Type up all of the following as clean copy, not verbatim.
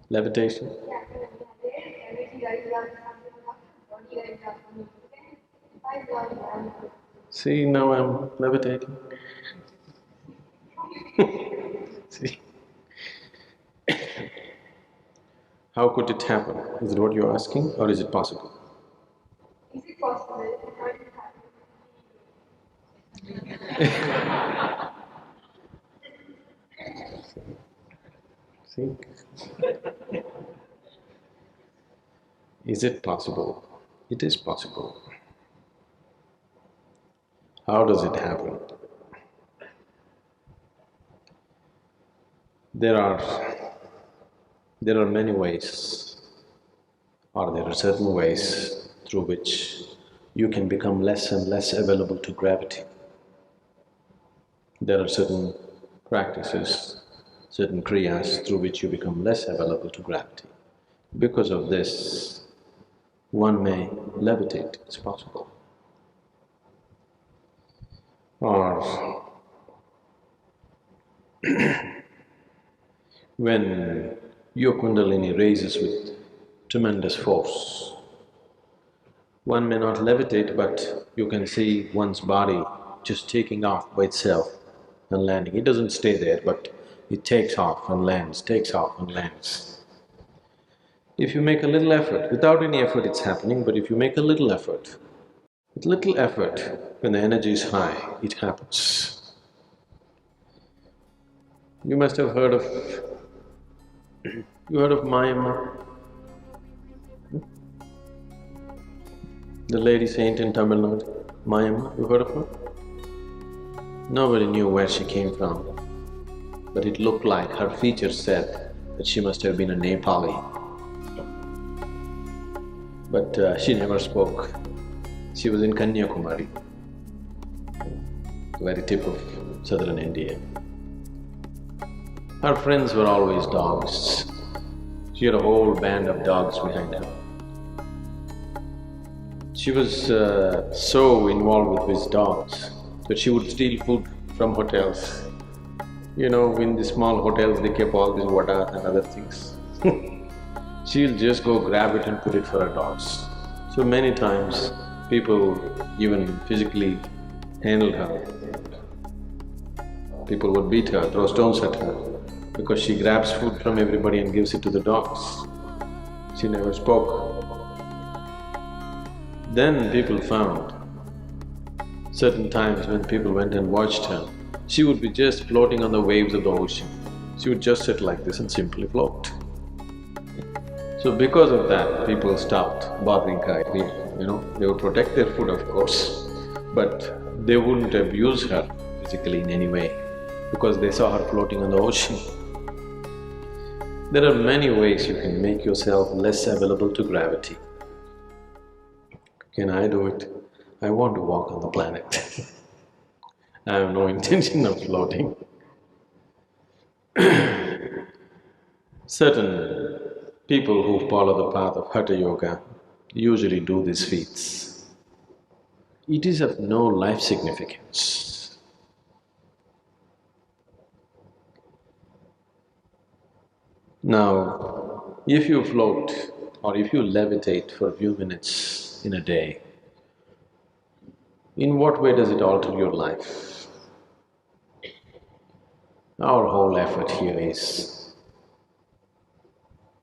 Levitation? See, now I'm levitating. See? How could it happen? Is it what you're asking, or is it possible? Is it possible? See? Is it possible? It is possible. How does it happen? There are many ways, or there are certain ways through which you can become less and less available to gravity. There are certain practices, certain kriyas through which you become less available to gravity. Because of this, one may levitate, it's possible. Or when your kundalini raises with tremendous force, one may not levitate, but you can see one's body just taking off by itself and landing. It doesn't stay there, but it takes off and lands, takes off and lands. If you make a little effort, without any effort it's happening, but if you make a little effort, with little effort, when the energy is high, it happens. You must have heard of… you heard of Mayamma? The lady saint in Tamil Nadu, Mayamma, you heard of her? Nobody knew where she came from, but it looked like her features said that she must have been a Nepali. But she never spoke. She was in Kanyakumari, the very tip of southern India. Her friends were always dogs. She had a whole band of dogs behind her. She was so involved with these dogs that she would steal food from hotels. You know, in the small hotels they keep all these vadas and other things. She'll just go grab it and put it for her dogs. So many times people even physically handled her. People would beat her, throw stones at her, because she grabs food from everybody and gives it to the dogs. She never spoke. Then people found certain times when people went and watched her, she would be just floating on the waves of the ocean. She would just sit like this and simply float. So because of that, people stopped bothering her, you know, they would protect their food, of course, but they wouldn't abuse her physically in any way because they saw her floating on the ocean. There are many ways you can make yourself less available to gravity. Can I do it? I want to walk on the planet. I have no intention of floating. Certain people who follow the path of Hatha Yoga usually do these feats. It is of no life significance. Now, if you float or if you levitate for a few minutes in a day, in what way does it alter your life? Our whole effort here is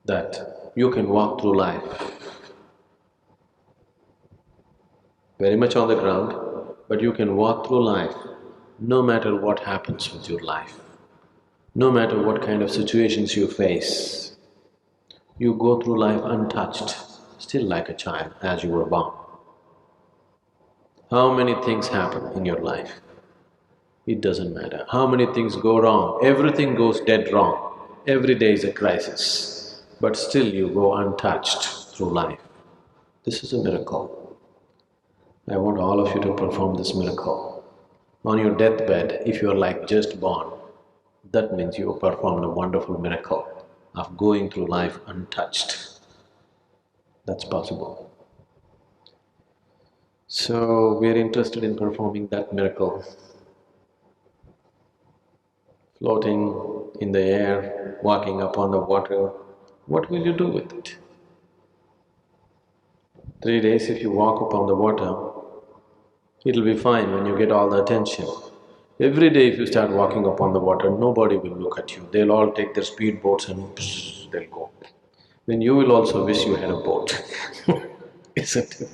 that you can walk through life very much on the ground, but you can walk through life no matter what happens with your life, no matter what kind of situations you face. You go through life untouched, still like a child as you were born. How many things happen in your life? It doesn't matter. How many things go wrong? Everything goes dead wrong. Every day is a crisis, but still you go untouched through life. This is a miracle. I want all of you to perform this miracle. On your deathbed, if you're like just born, that means you performed a wonderful miracle of going through life untouched. That's possible. So, we are interested in performing that miracle. Floating in the air, walking upon the water, What will you do with it? 3 days if you walk upon the water, it'll be fine when you get all the attention. Every day if you start walking upon the water, nobody will look at you. They'll all take their speedboats and they'll go. Then you will also wish you had a boat, isn't it?